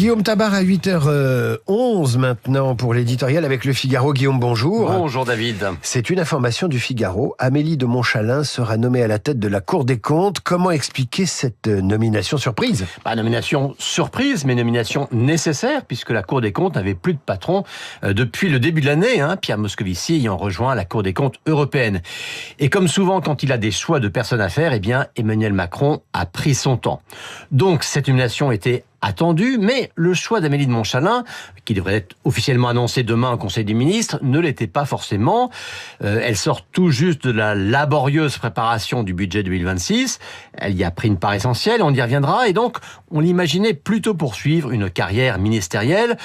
Guillaume Tabar à 8h11 maintenant pour l'éditorial avec Le Figaro. Guillaume, bonjour. Bonjour David. C'est une information du Figaro. Amélie de Montchalin sera nommée à la tête de la Cour des comptes. Comment expliquer cette nomination surprise ? Nomination surprise, mais nomination nécessaire, puisque la Cour des comptes n'avait plus de patron depuis le début de l'année, Pierre Moscovici ayant rejoint la Cour des comptes européenne. Et comme souvent quand il a des choix de personnes à faire, Emmanuel Macron a pris son temps. Donc cette nomination était attendue, mais le choix d'Amélie de Montchalin, qui devrait être officiellement annoncé demain au Conseil des ministres, ne l'était pas forcément. Elle sort tout juste de la laborieuse préparation du budget 2026. Elle y a pris une part essentielle, on y reviendra, et donc on l'imaginait plutôt poursuivre une carrière ministérielle,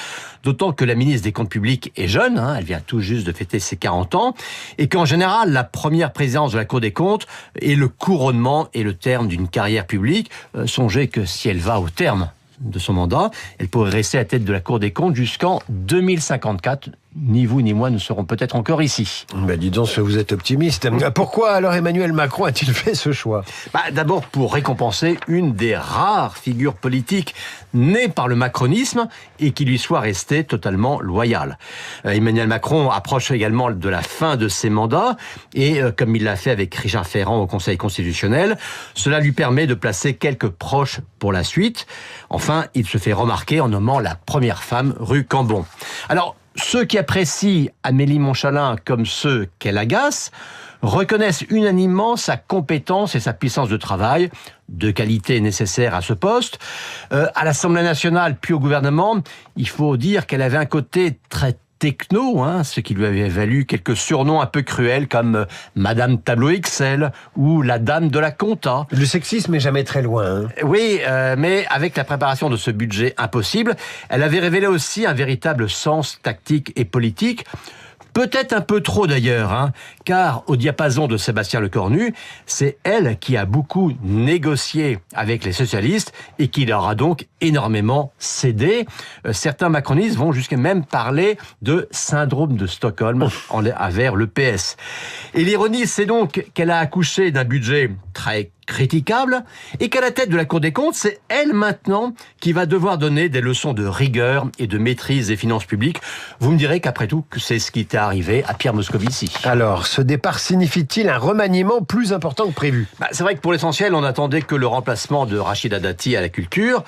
d'autant que la ministre des Comptes publics est jeune, elle vient tout juste de fêter ses 40 ans, et qu'en général, la première présidence de la Cour des comptes est le couronnement et le terme d'une carrière publique. Songez que si elle va au terme de son mandat, elle pourrait rester à la tête de la Cour des comptes jusqu'en 2054. Ni vous ni moi ne serons peut-être encore ici. Dis donc, vous êtes optimiste. Pourquoi alors Emmanuel Macron a-t-il fait ce choix ? D'abord pour récompenser une des rares figures politiques nées par le macronisme et qui lui soit restée totalement loyale. Emmanuel Macron approche également de la fin de ses mandats et comme il l'a fait avec Richard Ferrand au Conseil constitutionnel, cela lui permet de placer quelques proches pour la suite. Enfin, il se fait remarquer en nommant la première femme rue Cambon. Alors, ceux qui apprécient Amélie Montchalin comme ceux qu'elle agace reconnaissent unanimement sa compétence et sa puissance de travail, de qualité nécessaire à ce poste. À l'Assemblée nationale puis au gouvernement, il faut dire qu'elle avait un côté très techno, ce qui lui avait valu quelques surnoms un peu cruels comme Madame Tableau Excel ou la Dame de la Compta. Le sexisme est jamais très loin. Oui, mais avec la préparation de ce budget impossible, elle avait révélé aussi un véritable sens tactique et politique. Peut-être un peu trop d'ailleurs, car au diapason de Sébastien Lecornu, c'est elle qui a beaucoup négocié avec les socialistes et qui leur a donc énormément cédé. Certains macronistes vont jusqu'à même parler de syndrome de Stockholm envers le PS. Et l'ironie, c'est donc qu'elle a accouché d'un budget très critiquable et qu'à la tête de la Cour des comptes, c'est elle maintenant qui va devoir donner des leçons de rigueur et de maîtrise des finances publiques. Vous me direz qu'après tout, que c'est ce qui était arrivé à Pierre Moscovici. Alors, ce départ signifie-t-il un remaniement plus important que prévu ? C'est vrai que pour l'essentiel, on attendait que le remplacement de Rachida Dati à la culture.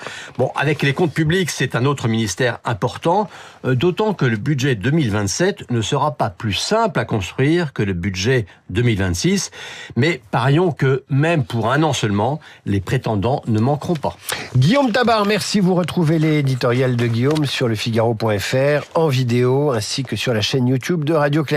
Avec les comptes publics, c'est un autre ministère important, d'autant que le budget 2027 ne sera pas plus simple à construire que le budget 2026. Mais parions que même pour un an seulement, les prétendants ne manqueront pas. Guillaume Tabar, merci. Vous retrouvez l'éditorial de Guillaume sur lefigaro.fr en vidéo ainsi que sur la chaîne YouTube de Radio Classique.